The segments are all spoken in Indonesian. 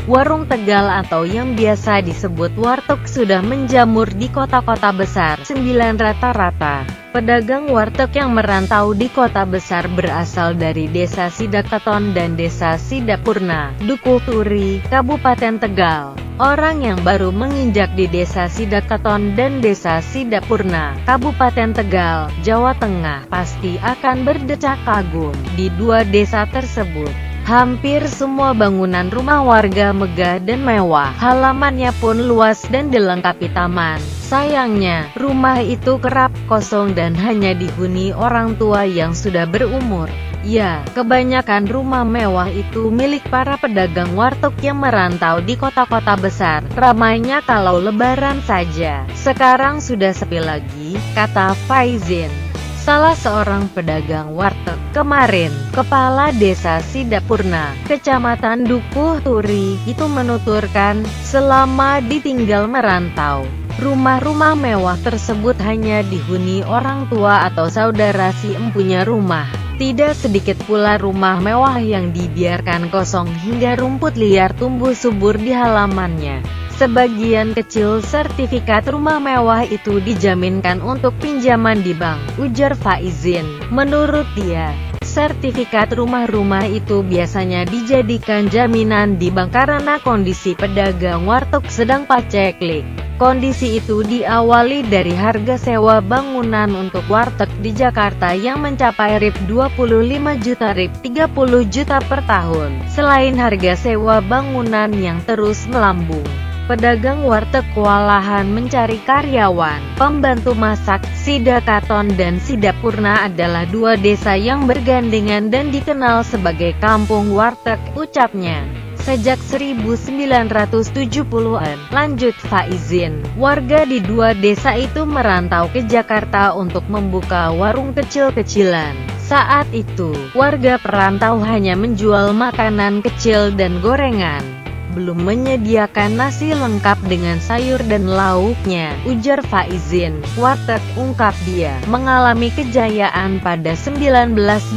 Warung Tegal atau yang biasa disebut warteg sudah menjamur di kota-kota besar. 9. Rata-rata pedagang warteg yang merantau di kota besar berasal dari Desa Sidakaton dan Desa Sidapurna, Dukuh Turi, Kabupaten Tegal. Orang yang baru menginjak di Desa Sidakaton dan Desa Sidapurna, Kabupaten Tegal, Jawa Tengah, pasti akan berdecak kagum di dua desa tersebut. Hampir semua bangunan rumah warga megah dan mewah, halamannya pun luas dan dilengkapi taman. Sayangnya, rumah itu kerap kosong dan hanya dihuni orang tua yang sudah berumur. Ya, kebanyakan rumah mewah itu milik para pedagang warteg yang merantau di kota-kota besar. Ramainya kalau lebaran saja. Sekarang sudah sepi lagi, kata Faizin, salah seorang pedagang warteg. Kemarin, Kepala Desa Sidapurna, Kecamatan Dukuh Turi, itu menuturkan, selama ditinggal merantau, rumah-rumah mewah tersebut hanya dihuni orang tua atau saudara si empunya rumah. Tidak sedikit pula rumah mewah yang dibiarkan kosong hingga rumput liar tumbuh subur di halamannya. Sebagian kecil sertifikat rumah mewah itu dijaminkan untuk pinjaman di bank, ujar Faizin. Menurut dia, sertifikat rumah-rumah itu biasanya dijadikan jaminan di bank karena kondisi pedagang warteg sedang paceklik. Kondisi itu diawali dari harga sewa bangunan untuk warteg di Jakarta yang mencapai Rp25 juta Rp30 juta per tahun. Selain harga sewa bangunan yang terus melambung, pedagang warteg kewalahan mencari karyawan, pembantu masak. Sidakaton dan Sidapurna adalah dua desa yang bergandengan dan dikenal sebagai kampung warteg, ucapnya. Sejak 1970-an, lanjut Faizin, warga di dua desa itu merantau ke Jakarta untuk membuka warung kecil-kecilan. Saat itu, warga perantau hanya menjual makanan kecil dan gorengan, belum menyediakan nasi lengkap dengan sayur dan lauknya, ujar Faizin. Warteg, ungkap dia, mengalami kejayaan pada 1980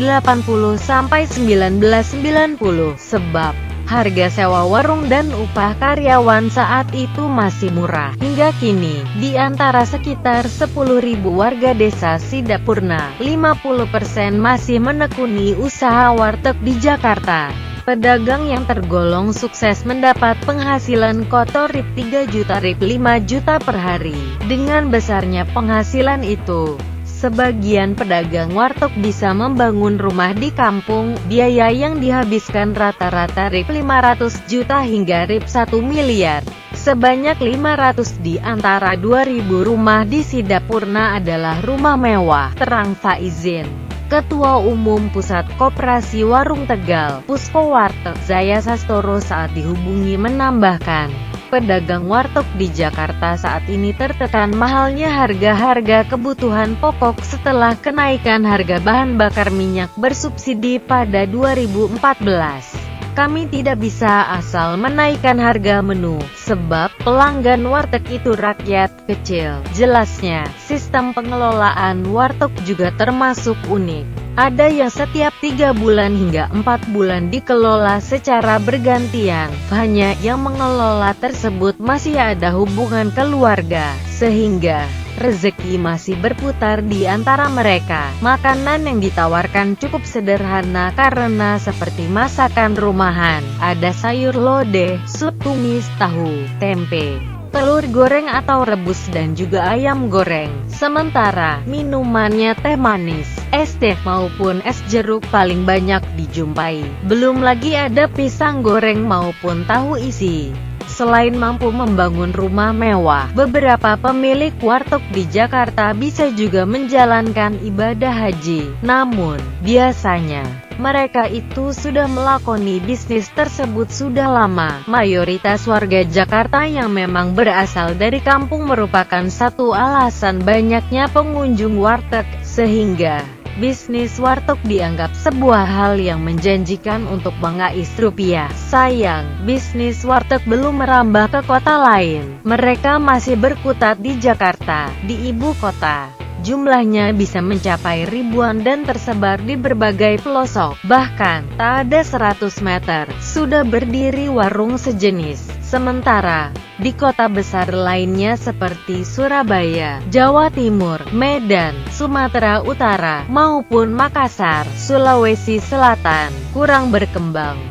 sampai 1990 sebab harga sewa warung dan upah karyawan saat itu masih murah. Hingga kini, di antara sekitar 10.000 warga desa Sidapurna, 50% masih menekuni usaha warteg di Jakarta. Pedagang yang tergolong sukses mendapat penghasilan kotor Rp3 juta Rp5 juta per hari. Dengan besarnya penghasilan itu, sebagian pedagang warteg bisa membangun rumah di kampung. Biaya yang dihabiskan rata-rata Rp500 juta hingga Rp1 miliar. Sebanyak 500 di antara 2.000 rumah di Sidapurna adalah rumah mewah, terang Faizin. Ketua Umum Pusat Koperasi Warung Tegal, Puspo Warteg, Zaya Sastoro saat dihubungi menambahkan, pedagang warteg di Jakarta saat ini tertekan mahalnya harga-harga kebutuhan pokok setelah kenaikan harga bahan bakar minyak bersubsidi pada 2014. Kami tidak bisa asal menaikkan harga menu, sebab pelanggan warteg itu rakyat kecil. Jelasnya, sistem pengelolaan warteg juga termasuk unik. Ada yang setiap 3 bulan hingga 4 bulan dikelola secara bergantian. Hanya yang mengelola tersebut masih ada hubungan keluarga, sehingga rezeki masih berputar di antara mereka. Makanan yang ditawarkan cukup sederhana karena seperti masakan rumahan. Ada sayur lodeh, sup tumis, tahu, tempe, telur goreng atau rebus dan juga ayam goreng. Sementara minumannya teh manis, es teh maupun es jeruk paling banyak dijumpai. Belum lagi ada pisang goreng maupun tahu isi. Selain mampu membangun rumah mewah, beberapa pemilik warteg di Jakarta bisa juga menjalankan ibadah haji. Namun, biasanya, mereka itu sudah melakoni bisnis tersebut sudah lama. Mayoritas warga Jakarta yang memang berasal dari kampung merupakan satu alasan banyaknya pengunjung warteg, sehingga bisnis warteg dianggap sebuah hal yang menjanjikan untuk mengais rupiah. Sayang, bisnis warteg belum merambah ke kota lain. Mereka masih berkutat di Jakarta, di ibu kota. Jumlahnya bisa mencapai ribuan dan tersebar di berbagai pelosok. Bahkan, tak ada 100 meter, sudah berdiri warung sejenis. Sementara, di kota besar lainnya seperti Surabaya, Jawa Timur, Medan, Sumatera Utara, maupun Makassar, Sulawesi Selatan, kurang berkembang.